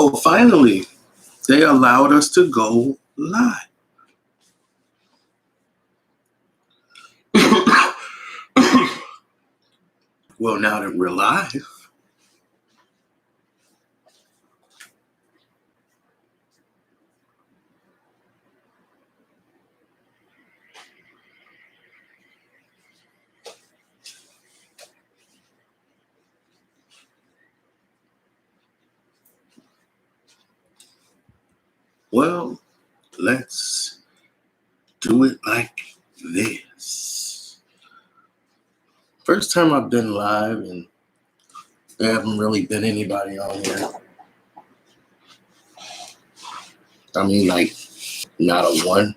Oh, finally, they allowed us to go live. Well, now that we're live, well, let's do it like this. First time I've been live, and there haven't really been anybody on here. I mean, like, not a one.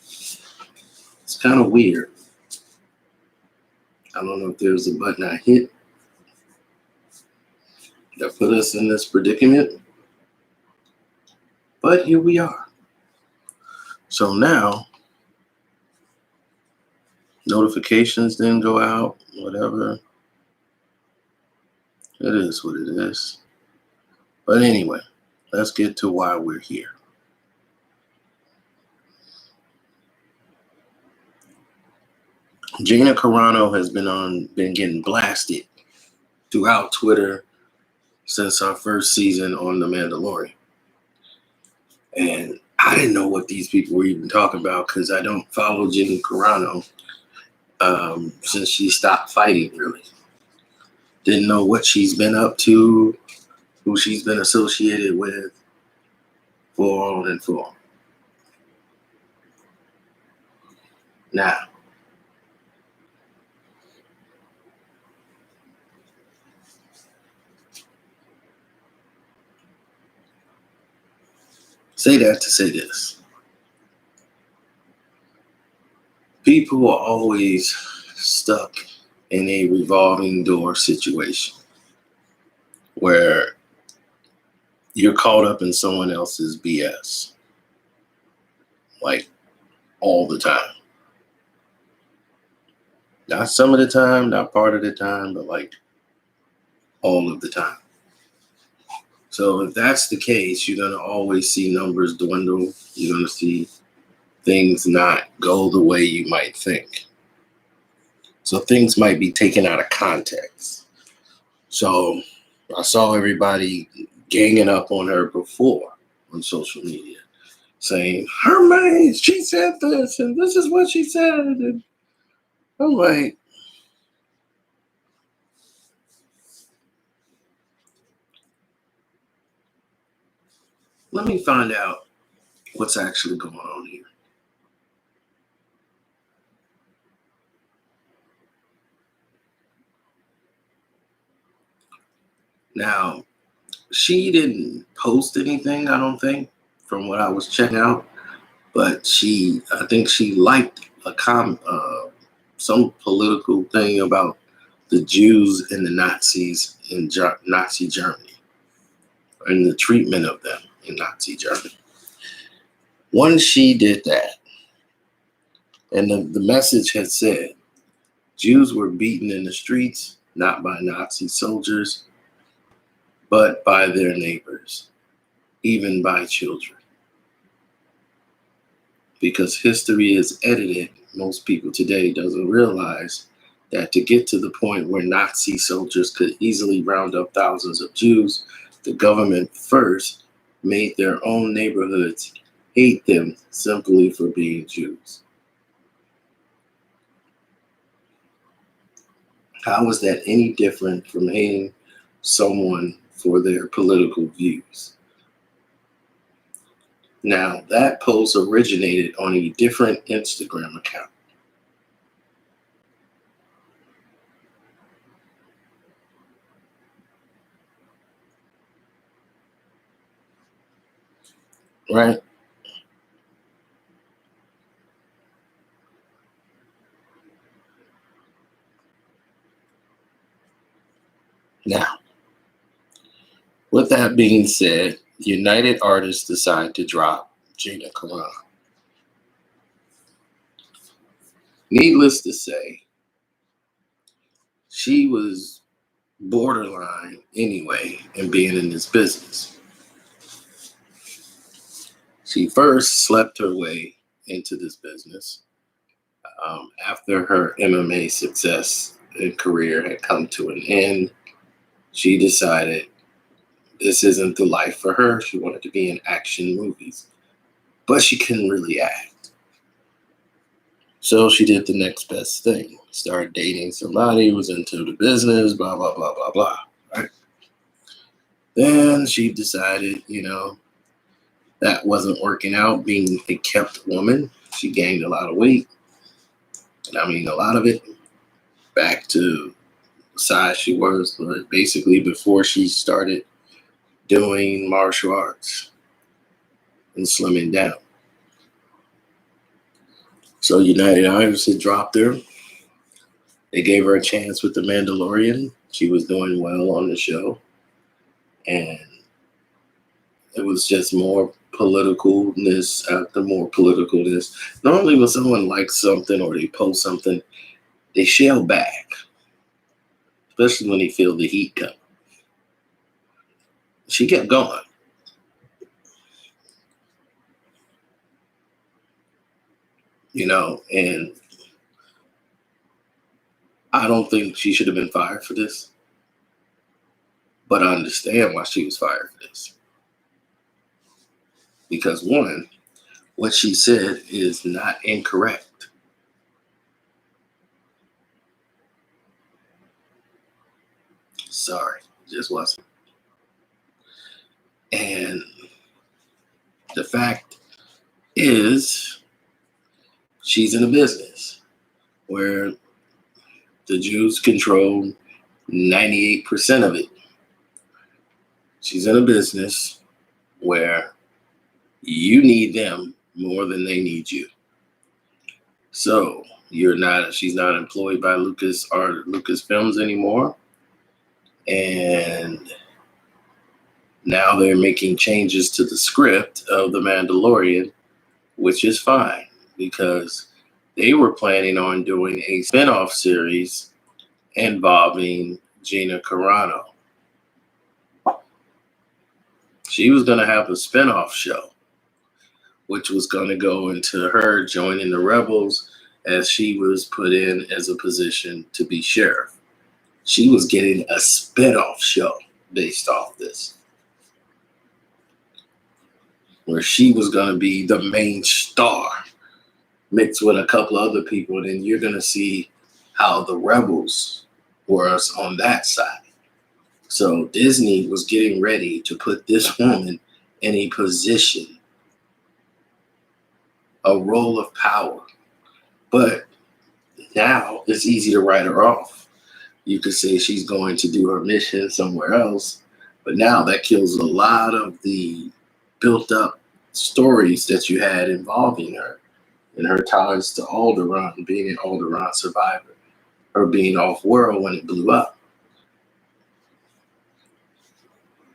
It's kind of weird. I don't know if there's a button I hit that put us in this predicament, but here we are. So now, notifications didn't go out, whatever. It is what it is. But anyway, let's get to why we're here. Gina Carano has been getting blasted throughout Twitter since our first season on The Mandalorian. And I didn't know what these people were even talking about because I don't follow Gina Carano since she stopped fighting, really. Didn't know what she's been up to, who she's been associated with, for on and for. Now, say that to say this. People are always stuck in a revolving door situation where you're caught up in someone else's BS, like all the time. Not some of the time, not part of the time, but like all of the time. So if that's the case, you're going to always see numbers dwindle. You're going to see things not go the way you might think. So things might be taken out of context. So I saw everybody ganging up on her before on social media, saying, her man, she said this, and this is what she said. And I'm like, let me find out what's actually going on here. Now, she didn't post anything, I don't think, from what I was checking out, but I think she liked some political thing about the Jews and the Nazis in Nazi Germany, and the treatment of them in Nazi Germany. Once she did that, and the message had said, Jews were beaten in the streets, not by Nazi soldiers, but by their neighbors, even by children. Because history is edited, most people today doesn't realize that to get to the point where Nazi soldiers could easily round up thousands of Jews, the government first made their own neighborhoods hate them simply for being Jews. How is that any different from hating someone for their political views? Now, that post originated on a different Instagram account. Right? Now, with that being said, United Artists decide to drop Gina Carano. Needless to say, she was borderline anyway in being in this business. She first slept her way into this business after her MMA success and career had come to an end. She decided this isn't the life for her. She wanted to be in action movies, but she couldn't really act. So she did the next best thing. Started dating somebody who was into the business, blah, blah, blah, blah, blah. Right? Then she decided, that wasn't working out, being a kept woman. She gained a lot of weight. And I mean, a lot of it back to the size she was, but basically before she started doing martial arts and slimming down. So United Artists had dropped her. They gave her a chance with The Mandalorian. She was doing well on the show. And it was just more politicalness after more politicalness. Normally when someone likes something or they post something, they shell back. Especially when they feel the heat come. She kept going. And I don't think she should have been fired for this. But I understand why she was fired for this. Because one, what she said is not incorrect. Sorry, just wasn't. And the fact is, she's in a business where the Jews control 98% of it. She's in a business where you need them more than they need you. So she's not employed by Lucasfilms anymore. And now they're making changes to the script of The Mandalorian, which is fine because they were planning on doing a spinoff series involving Gina Carano. She was going to have a spinoff show, which was going to go into her joining the rebels as she was put in as a position to be sheriff. She was getting a spinoff show based off this, where she was going to be the main star mixed with a couple other people. And then you're going to see how the rebels were on that side. So Disney was getting ready to put this woman in a position, a role of power. But now it's easy to write her off. You could say she's going to do her mission somewhere else. But now that kills a lot of the built up stories that you had involving her and her ties to Alderaan, being an Alderaan survivor, her being off world when it blew up.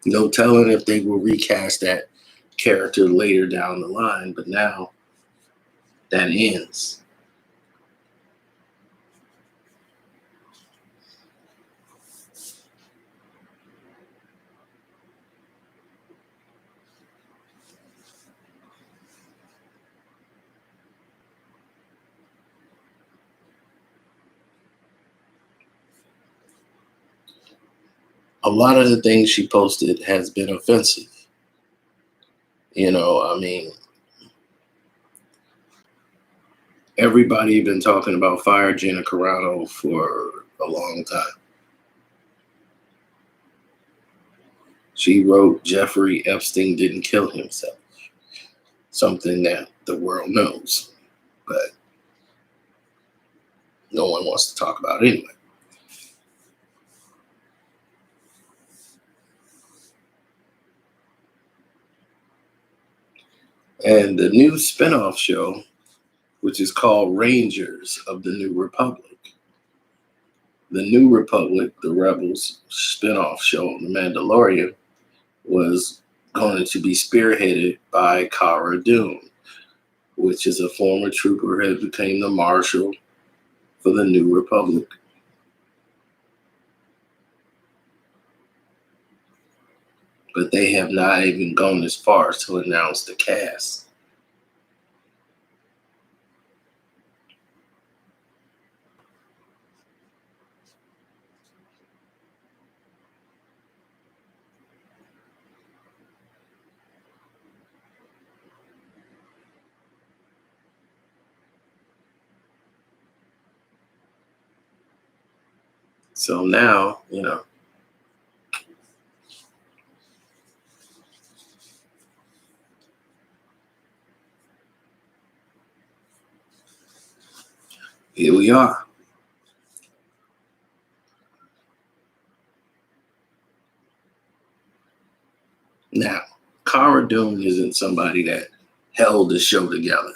No telling if they will recast that character later down the line, but now that ends. A lot of the things she posted has been offensive. Everybody been talking about fire Gina Carano for a long time. She wrote Jeffrey Epstein didn't kill himself. Something that the world knows, but no one wants to talk about it anyway. And the new spinoff show, which is called Rangers of the New Republic. The New Republic, the Rebels spinoff show on The Mandalorian, was going to be spearheaded by Cara Dune, which is a former trooper who became the marshal for the New Republic. but they have not even gone as far as to announce the cast. So now, here we are. Now, Cara Dune isn't somebody that held the show together.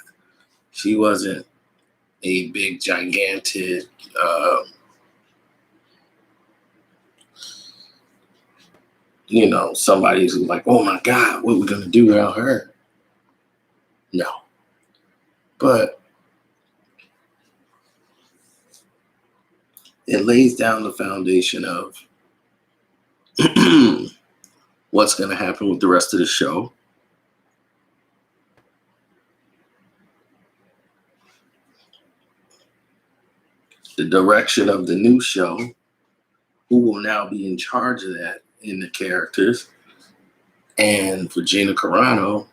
She wasn't a big, gigantic, somebody who's like, oh my God, what are we going to do without her? No. But it lays down the foundation of what's going to happen with the rest of the show. The direction of the new show, who will now be in charge of that in the characters. And for Gina Carano,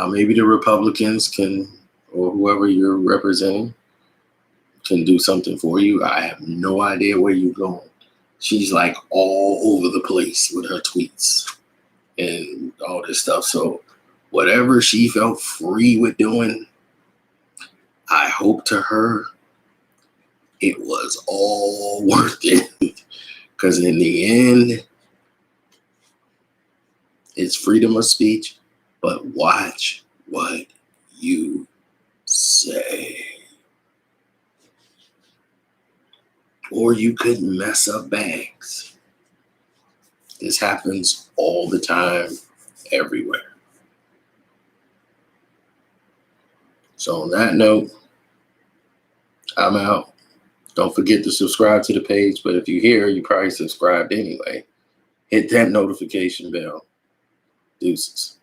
maybe the Republicans can, or whoever you're representing, can do something for you. I have no idea where you're going. She's like all over the place with her tweets and all this stuff. So whatever she felt free with doing, I hope to her it was all worth it. Because in the end, it's freedom of speech, but watch what you say. Or you could mess up bags. This happens all the time, everywhere. So on that note, I'm out. Don't forget to subscribe to the page, but if you're here, you probably subscribed anyway. Hit that notification bell. Deuces.